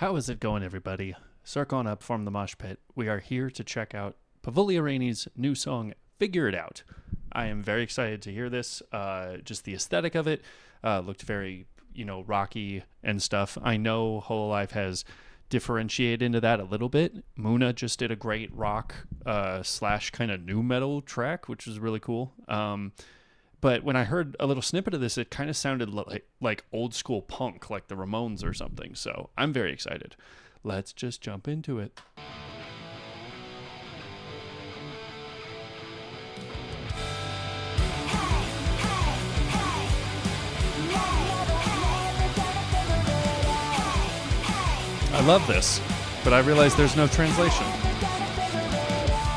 How is it going, everybody? Circle on up from the mosh pit. We are here to check out Pavolia Reine's new song, Figure It Out. I am very excited to hear this. Just the aesthetic of it looked very, rocky and stuff. I know Hololive has differentiated into that a little bit. Muna just did a great rock slash kind of new metal track, which was really cool. But when I heard a little snippet of this, it kind of sounded like old school punk, like the Ramones or something. So I'm very excited. Let's just jump into it. I love this, but I realize there's no translation.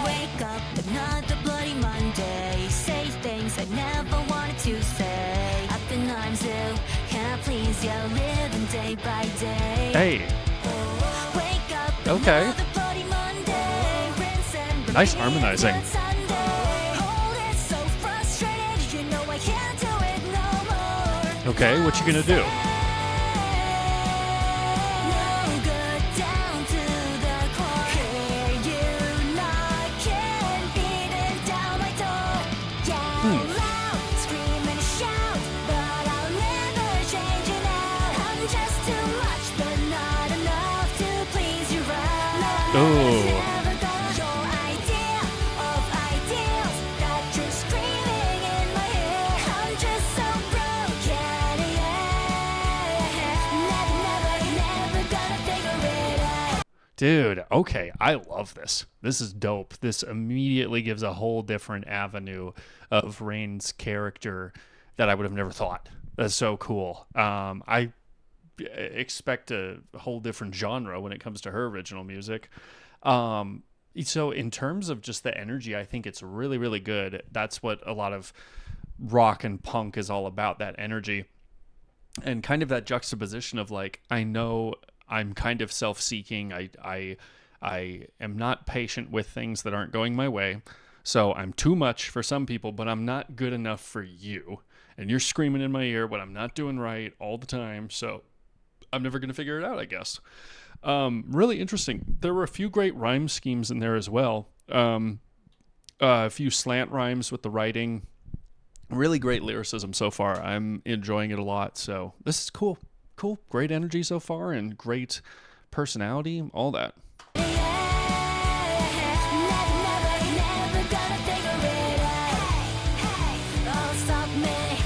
Wake up, another bloody Monday. Say things I never wanted to say. I've been arms who can't please you, living day by day. Hey. Wake up, Okay. another bloody Monday. Rinse and Nice repeat harmonizing. on Sunday. Hold it, so frustrated, you know I can't do it no more. Okay, what you gonna do? No good down to the core. Hear you knocking, beating down my door. Yell loud, scream and shout, but I'll never change you now. I'm just too much, but not enough to please you right. Oh. Never got your idea of ideals that you're screaming in my ear. I'm just so broken, never gonna figure it out. Dude, okay, I love this. This is dope. This immediately gives a whole different avenue of Reine's character that I would have never thought. That's so cool. I expect a whole different genre when it comes to her original music. So in terms of just the energy, I think it's really, really good. That's what a lot of rock and punk is all about, that energy. And kind of that juxtaposition of like, I know I'm kind of self-seeking. I am not patient with things that aren't going my way. So I'm too much for some people, but I'm not good enough for you. And you're screaming in my ear what I'm not doing right all the time. So I'm never going to figure it out, I guess. Really interesting. There were a few great rhyme schemes in there as well. A few slant rhymes with the writing. Really great lyricism so far. I'm enjoying it a lot. So this is cool. Cool. Great energy so far and great personality. All that. Never gonna figure it out. Oh, stop me.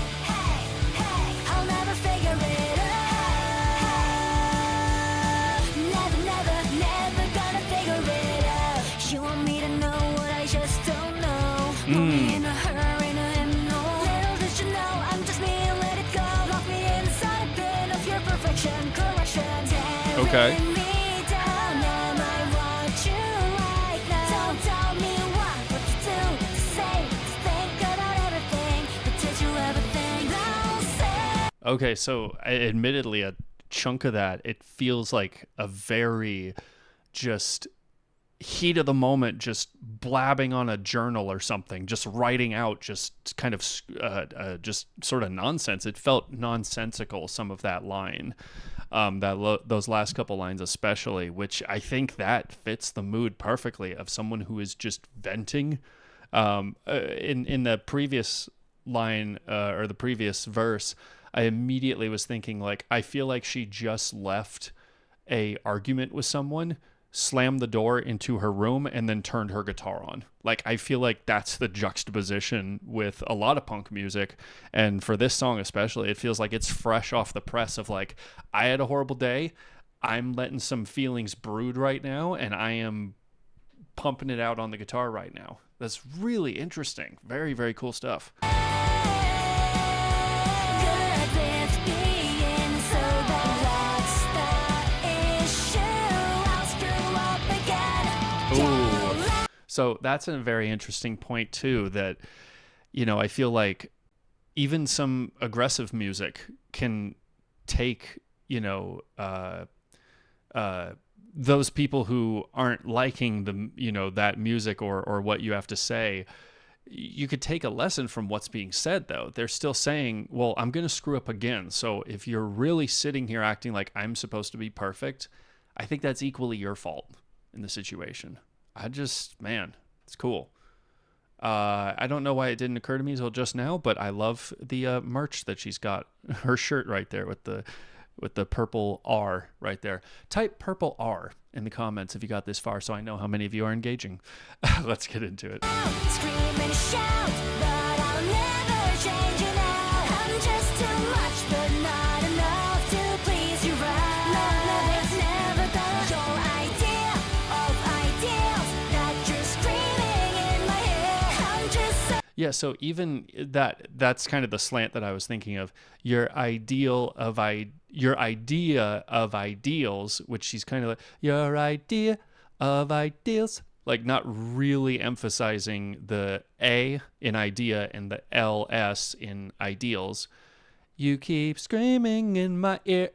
I'll never figure it out. Never gonna figure it out. You want me to know what I just don't know. Want me in a hurry, no him, no. Little did you know, I'm just me, let it go. Lock me inside a bin of your perfection, correction. Okay. Tearing me down, am I what you like now? Don't tell me what to do, to say, to think about everything. But did you ever think I'll say? Okay, so admittedly, a chunk of that, it feels like a very just heat of the moment, just blabbing on a journal or something, just writing out just kind of just sort of nonsense. It felt nonsensical, some of that line, those last couple lines especially, which I think that fits the mood perfectly of someone who is just venting. In the previous line or the previous verse, I immediately was thinking like, I feel like she just left a argument with someone, slammed the door into her room, and then turned her guitar on. Like, I feel like that's the juxtaposition with a lot of punk music. And for this song especially, it feels like it's fresh off the press of like, I had a horrible day. I'm letting some feelings brood right now, and I am pumping it out on the guitar right now. That's really interesting. Very, very cool stuff. Good with being so bad. What's the issue? I'll screw up again. Ooh. So that's a very interesting point too, that, I feel like even some aggressive music can take, those people who aren't liking that music or what you have to say. You could take a lesson from what's being said, though. They're still saying, well, I'm going to screw up again. So if you're really sitting here acting like I'm supposed to be perfect, I think that's equally your fault in the situation. Man, it's cool. I don't know why it didn't occur to me until just now, but I love the merch that she's got. Her shirt right there with the purple R right there. Type purple R in the comments if you got this far, so I know how many of you are engaging. Let's get into it. Scream and shout, but I'll never change it now. I'm just too much, but not enough to please you right. No, it's never gonna. Your idea of ideals that you're screaming in my head. I'm just so. Yeah, so even that's kind of the slant that I was thinking of. Your idea of ideals, which she's kind of like, your idea of ideals, like not really emphasizing the A in idea and the LS in ideals. You keep screaming in my ear.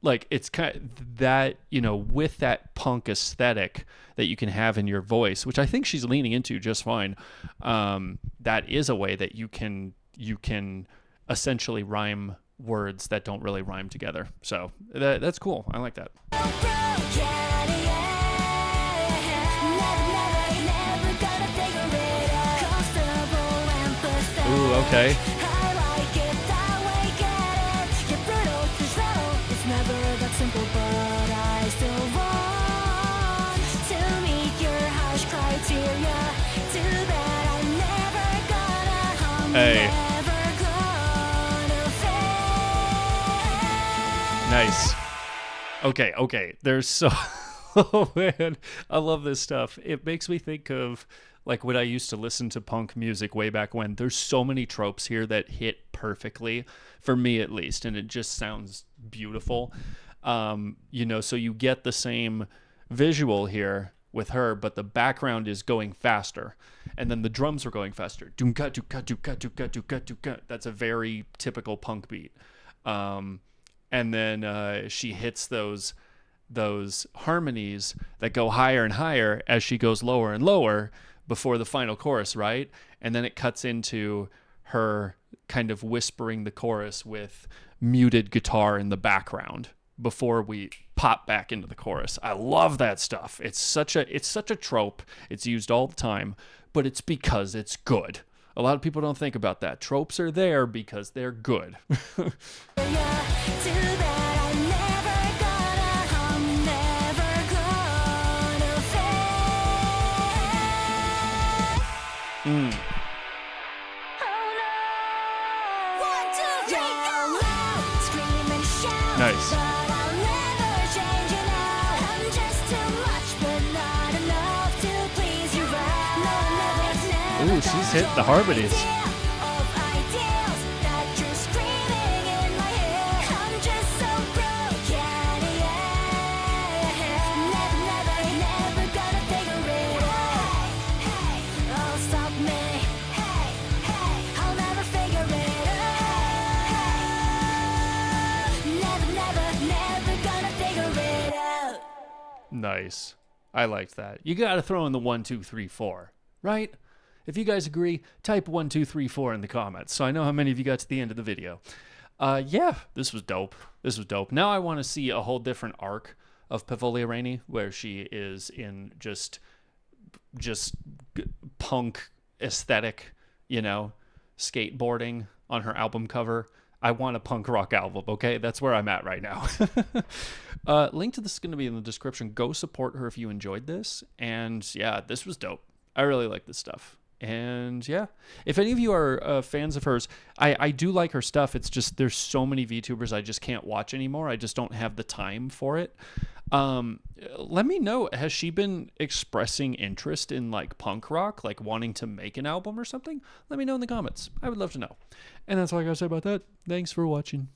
Like, it's kind of that, with that punk aesthetic that you can have in your voice, which I think she's leaning into just fine. That is a way that you can essentially rhyme words that don't really rhyme together. So that's cool. I like that. Ooh, okay. I like it that way, get it? You're brutal, cause it's never that simple, but I still want to meet your harsh criteria. Too bad I'm never gonna, Hey. never gonna fail. Nice. Okay. There's so... Oh, man. I love this stuff. It makes me think of, like, when I used to listen to punk music way back when. There's so many tropes here that hit perfectly, for me at least, and it just sounds beautiful. So you get the same visual here with her, but the background is going faster, and then the drums are going faster. That's a very typical punk beat. And then she hits those harmonies that go higher and higher as she goes lower and lower before the final chorus, right? And then it cuts into her kind of whispering the chorus with muted guitar in the background before we pop back into the chorus. I love that stuff. It's such a trope. It's used all the time, but it's because it's good. A lot of people don't think about that. Tropes are there because they're good. Too bad I'm never gonna fail. Oh no! 1, 2, 3, go! Loud, scream and shout, Nice. but I'll never change it now. I'm just too much, but not enough to please you right. No, it's never Ooh, she's hitting the harmonies. of ideals that you're screaming in my head. I'm just so broken, never gonna figure it out. Oh, stop me. I'll never figure it out. Never gonna figure it out. Nice. I liked that. You got to throw in the 1, 2, 3, 4, right? If you guys agree, type 1, 2, 3, 4 in the comments, so I know how many of you got to the end of the video. Yeah, this was dope. Now I want to see a whole different arc of Pavolia Reine, where she is in just punk aesthetic, skateboarding on her album cover. I want a punk rock album, okay? That's where I'm at right now. Link to this is going to be in the description. Go support her if you enjoyed this. And yeah, this was dope. I really like this stuff. And yeah, if any of you are fans of hers, I do like her stuff. It's just there's so many VTubers I just can't watch anymore. I just don't have the time for it. Let me know, has she been expressing interest in like punk rock, like wanting to make an album or something? Let me know in the comments. I would love to know. And that's all I gotta say about that. Thanks for watching.